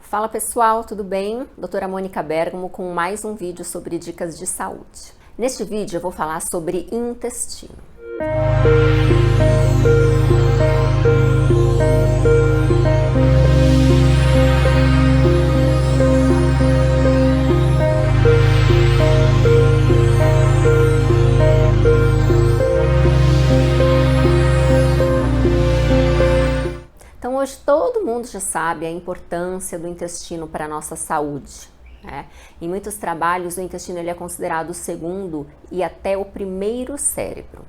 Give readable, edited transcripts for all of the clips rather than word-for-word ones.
Fala pessoal, tudo bem? Doutora Mônica Bergamo com mais um vídeo sobre dicas de saúde. Neste vídeo eu vou falar sobre intestino. Então hoje todo mundo já sabe a importância do intestino para a nossa saúde, né? Em muitos trabalhos o intestino ele é considerado o segundo e até o primeiro cérebro.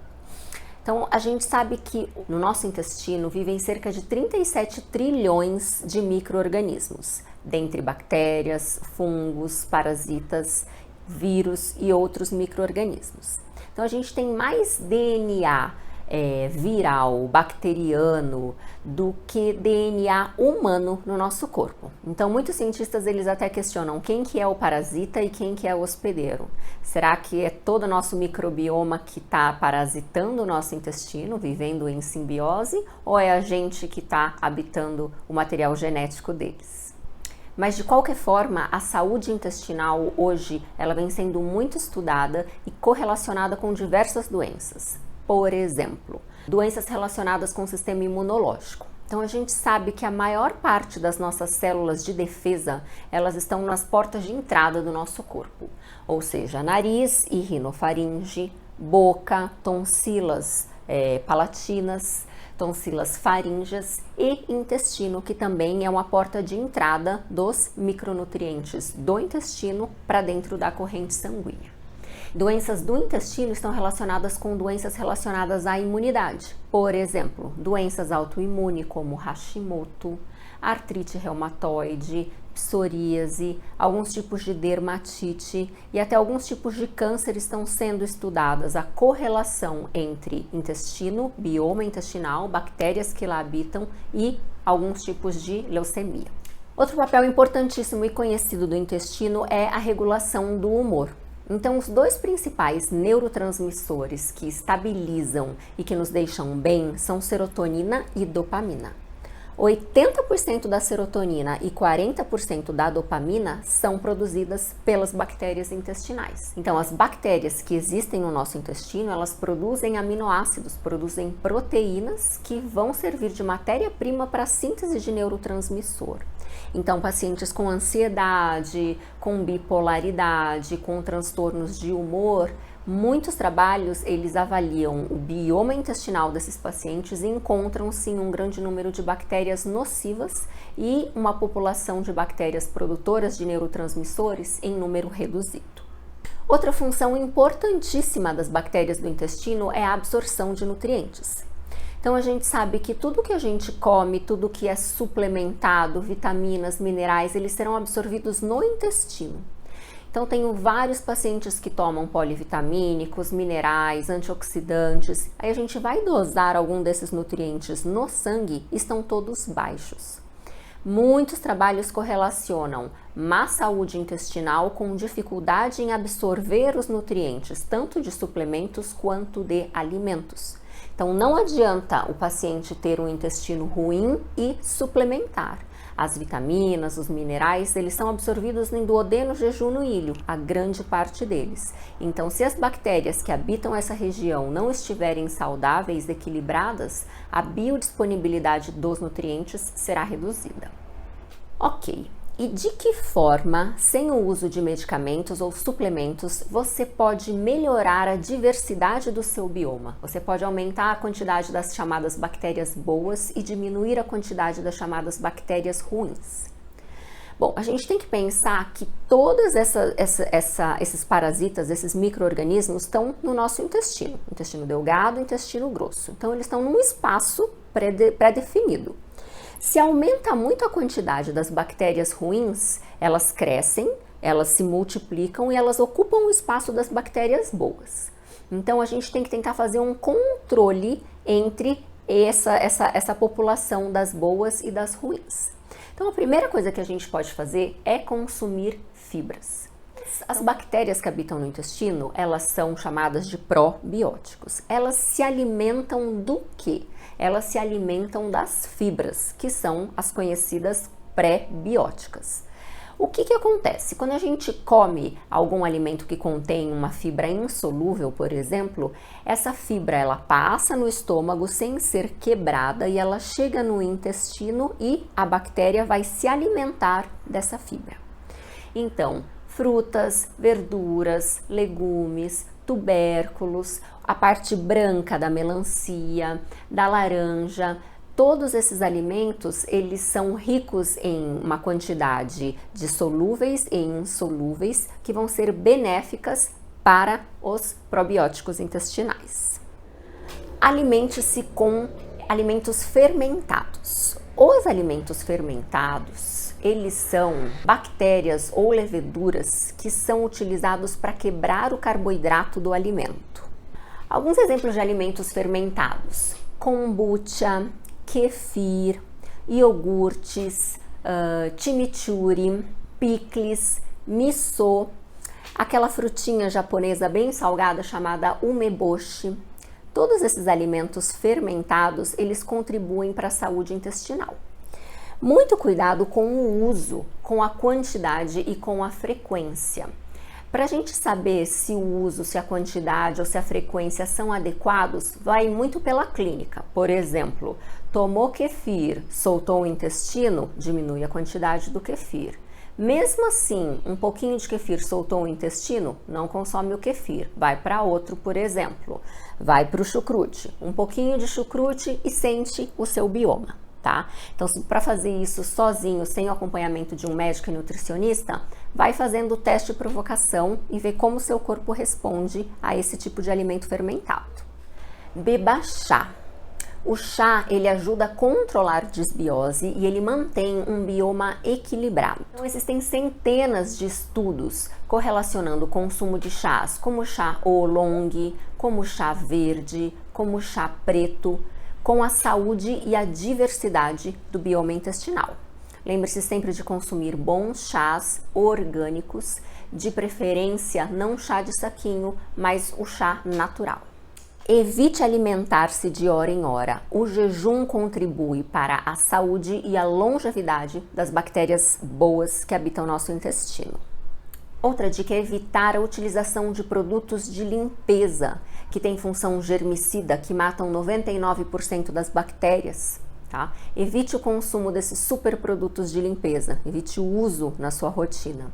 Então a gente sabe que no nosso intestino vivem cerca de 37 trilhões de micro-organismos, dentre bactérias, fungos, parasitas, vírus e outros micro-organismos. Então a gente tem mais DNA viral, bacteriano, do que DNA humano no nosso corpo. Então muitos cientistas eles até questionam quem que é o parasita e quem que é o hospedeiro. Será que é todo o nosso microbioma que está parasitando o nosso intestino, vivendo em simbiose, ou é a gente que está habitando o material genético deles? Mas de qualquer forma, a saúde intestinal hoje ela vem sendo muito estudada e correlacionada com diversas doenças. Por exemplo, doenças relacionadas com o sistema imunológico. Então a gente sabe que a maior parte das nossas células de defesa, elas estão nas portas de entrada do nosso corpo. Ou seja, nariz e rinofaringe, boca, tonsilas palatinas, tonsilas faríngeas e intestino, que também é uma porta de entrada dos micronutrientes do intestino para dentro da corrente sanguínea. Doenças do intestino estão relacionadas com doenças relacionadas à imunidade. Por exemplo, doenças autoimunes como Hashimoto, artrite reumatoide, psoríase, alguns tipos de dermatite e até alguns tipos de câncer estão sendo estudadas a correlação entre intestino, bioma intestinal, bactérias que lá habitam e alguns tipos de leucemia. Outro papel importantíssimo e conhecido do intestino é a regulação do humor. Então, os dois principais neurotransmissores que estabilizam e que nos deixam bem são serotonina e dopamina. 80% da serotonina e 40% da dopamina são produzidas pelas bactérias intestinais. Então, as bactérias que existem no nosso intestino, elas produzem aminoácidos, produzem proteínas que vão servir de matéria-prima para a síntese de neurotransmissor. Então, pacientes com ansiedade, com bipolaridade, com transtornos de humor, muitos trabalhos eles avaliam o bioma intestinal desses pacientes e encontram sim um grande número de bactérias nocivas e uma população de bactérias produtoras de neurotransmissores em número reduzido. Outra função importantíssima das bactérias do intestino é a absorção de nutrientes. Então a gente sabe que tudo que a gente come, tudo que é suplementado, vitaminas, minerais, eles serão absorvidos no intestino. Então tenho vários pacientes que tomam polivitamínicos, minerais, antioxidantes. Aí a gente vai dosar algum desses nutrientes no sangue e estão todos baixos. Muitos trabalhos correlacionam má saúde intestinal com dificuldade em absorver os nutrientes, tanto de suplementos quanto de alimentos. Então não adianta o paciente ter um intestino ruim e suplementar. As vitaminas, os minerais, eles são absorvidos no duodeno, jejum e ilho, a grande parte deles. Então, se as bactérias que habitam essa região não estiverem saudáveis, equilibradas, a biodisponibilidade dos nutrientes será reduzida. Ok. E de que forma, sem o uso de medicamentos ou suplementos, você pode melhorar a diversidade do seu bioma? Você pode aumentar a quantidade das chamadas bactérias boas e diminuir a quantidade das chamadas bactérias ruins. Bom, a gente tem que pensar que todos esses parasitas, esses micro-organismos estão no nosso intestino. Intestino delgado, intestino grosso. Então, eles estão num espaço pré-definido. Se aumenta muito a quantidade das bactérias ruins, elas crescem, elas se multiplicam e elas ocupam o espaço das bactérias boas. Então a gente tem que tentar fazer um controle entre essa população das boas e das ruins. Então a primeira coisa que a gente pode fazer é consumir fibras. As bactérias que habitam no intestino, elas são chamadas de probióticos. Elas se alimentam do quê? Elas se alimentam das fibras, que são as conhecidas pré-bióticas. O que acontece? Quando a gente come algum alimento que contém uma fibra insolúvel, por exemplo, essa fibra ela passa no estômago sem ser quebrada e ela chega no intestino e a bactéria vai se alimentar dessa fibra. Então, frutas, verduras, legumes, tubérculos, a parte branca da melancia, da laranja, todos esses alimentos, eles são ricos em uma quantidade de solúveis e insolúveis que vão ser benéficas para os probióticos intestinais. Alimente-se com alimentos fermentados. Os alimentos fermentados, eles são bactérias ou leveduras que são utilizados para quebrar o carboidrato do alimento. Alguns exemplos de alimentos fermentados: kombucha, kefir, iogurtes, chimichurri, picles, miso, aquela frutinha japonesa bem salgada chamada umeboshi. Todos esses alimentos fermentados, eles contribuem para a saúde intestinal. Muito cuidado com o uso, com a quantidade e com a frequência. Para a gente saber se o uso, se a quantidade ou se a frequência são adequados, vai muito pela clínica. Por exemplo, tomou kefir, soltou o intestino, diminui a quantidade do kefir. Mesmo assim, um pouquinho de kefir soltou o intestino, não consome o kefir, vai para outro, por exemplo. Vai para o chucrute, um pouquinho de chucrute e sente o seu bioma. Tá? Então, para fazer isso sozinho, sem o acompanhamento de um médico e nutricionista, vai fazendo o teste de provocação e ver como o seu corpo responde a esse tipo de alimento fermentado. Beba chá. O chá, ele ajuda a controlar desbiose e ele mantém um bioma equilibrado. Então, existem centenas de estudos correlacionando o consumo de chás, como o chá oolong, como o chá verde, como o chá preto, com a saúde e a diversidade do bioma intestinal. Lembre-se sempre de consumir bons chás orgânicos, de preferência não chá de saquinho, mas o chá natural. Evite alimentar-se de hora em hora. O jejum contribui para a saúde e a longevidade das bactérias boas que habitam nosso intestino. Outra dica é evitar a utilização de produtos de limpeza, que têm função germicida, que matam 99% das bactérias. Tá? Evite o consumo desses superprodutos de limpeza, evite o uso na sua rotina.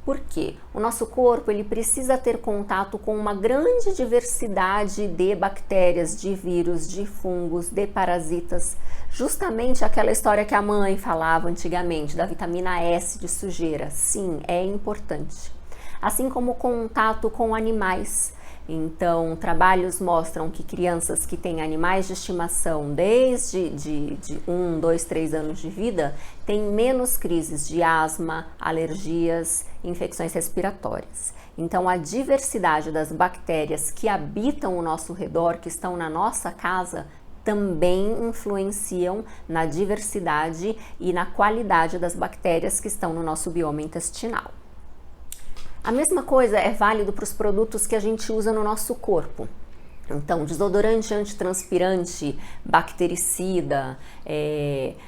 Por quê? O nosso corpo ele precisa ter contato com uma grande diversidade de bactérias, de vírus, de fungos, de parasitas. Justamente aquela história que a mãe falava antigamente, da vitamina S de sujeira. Sim, é importante. Assim como o contato com animais. Então, trabalhos mostram que crianças que têm animais de estimação desde de 1, 2, 3 anos de vida têm menos crises de asma, alergias, infecções respiratórias. Então, a diversidade das bactérias que habitam o nosso redor, que estão na nossa casa, também influenciam na diversidade e na qualidade das bactérias que estão no nosso bioma intestinal. A mesma coisa é válido para os produtos que a gente usa no nosso corpo. Então, desodorante antitranspirante, bactericida,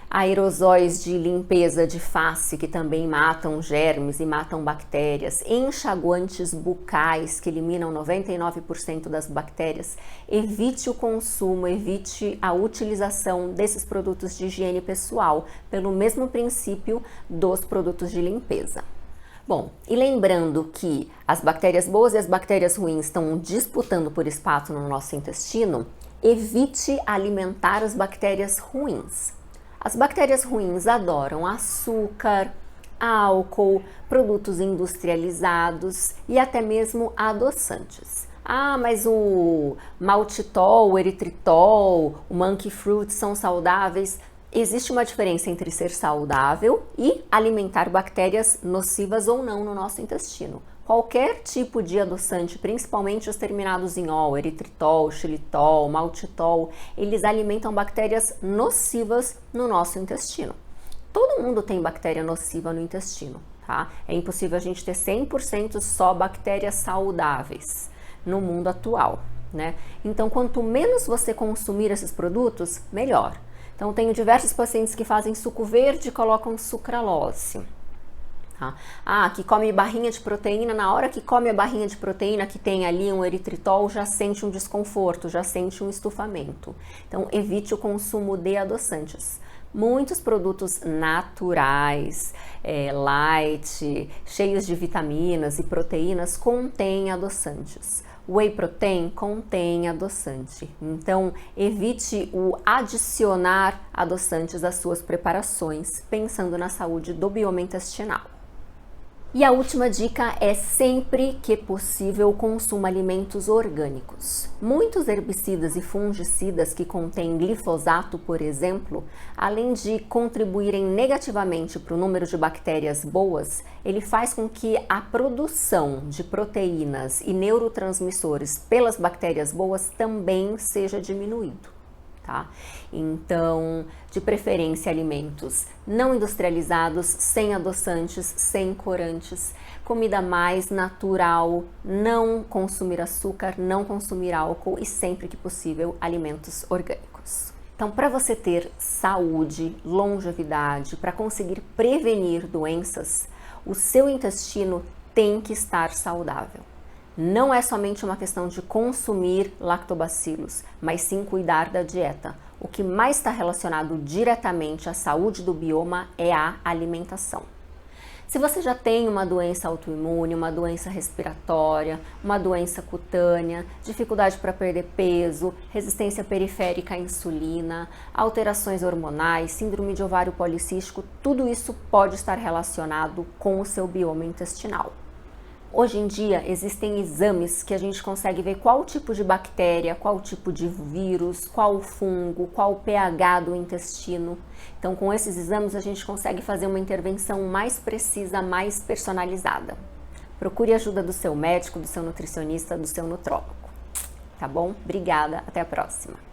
aerosóis de limpeza de face que também matam germes e matam bactérias, enxaguantes bucais que eliminam 99% das bactérias. Evite o consumo, evite a utilização desses produtos de higiene pessoal, pelo mesmo princípio dos produtos de limpeza. Bom, e lembrando que as bactérias boas e as bactérias ruins estão disputando por espaço no nosso intestino, evite alimentar as bactérias ruins. As bactérias ruins adoram açúcar, álcool, produtos industrializados e até mesmo adoçantes. Ah, mas o maltitol, o eritritol, o monkey fruit são saudáveis. Existe uma diferença entre ser saudável e alimentar bactérias nocivas ou não no nosso intestino. Qualquer tipo de adoçante, principalmente os terminados em ol, eritritol, xilitol, maltitol, eles alimentam bactérias nocivas no nosso intestino. Todo mundo tem bactéria nociva no intestino, tá? É impossível a gente ter 100% só bactérias saudáveis no mundo atual, né? Então, quanto menos você consumir esses produtos, melhor. Então, tenho diversos pacientes que fazem suco verde e colocam sucralose. Que come barrinha de proteína, na hora que come a barrinha de proteína que tem ali um eritritol, já sente um desconforto, já sente um estufamento. Então, evite o consumo de adoçantes. Muitos produtos naturais, light, cheios de vitaminas e proteínas contêm adoçantes. Whey protein contém adoçante, então evite o adicionar adoçantes às suas preparações, pensando na saúde do bioma intestinal. E a última dica é: sempre que possível, consuma alimentos orgânicos. Muitos herbicidas e fungicidas que contêm glifosato, por exemplo, além de contribuírem negativamente para o número de bactérias boas, ele faz com que a produção de proteínas e neurotransmissores pelas bactérias boas também seja diminuído. Então, de preferência, alimentos não industrializados, sem adoçantes, sem corantes, comida mais natural, não consumir açúcar, não consumir álcool e, sempre que possível, alimentos orgânicos. Então, para você ter saúde, longevidade, para conseguir prevenir doenças, o seu intestino tem que estar saudável. Não é somente uma questão de consumir lactobacilos, mas sim cuidar da dieta. O que mais está relacionado diretamente à saúde do bioma é a alimentação. Se você já tem uma doença autoimune, uma doença respiratória, uma doença cutânea, dificuldade para perder peso, resistência periférica à insulina, alterações hormonais, síndrome de ovário policístico, tudo isso pode estar relacionado com o seu bioma intestinal. Hoje em dia existem exames que a gente consegue ver qual tipo de bactéria, qual tipo de vírus, qual fungo, qual o pH do intestino. Então, com esses exames a gente consegue fazer uma intervenção mais precisa, mais personalizada. Procure a ajuda do seu médico, do seu nutricionista, do seu nutrólogo. Tá bom? Obrigada, até a próxima.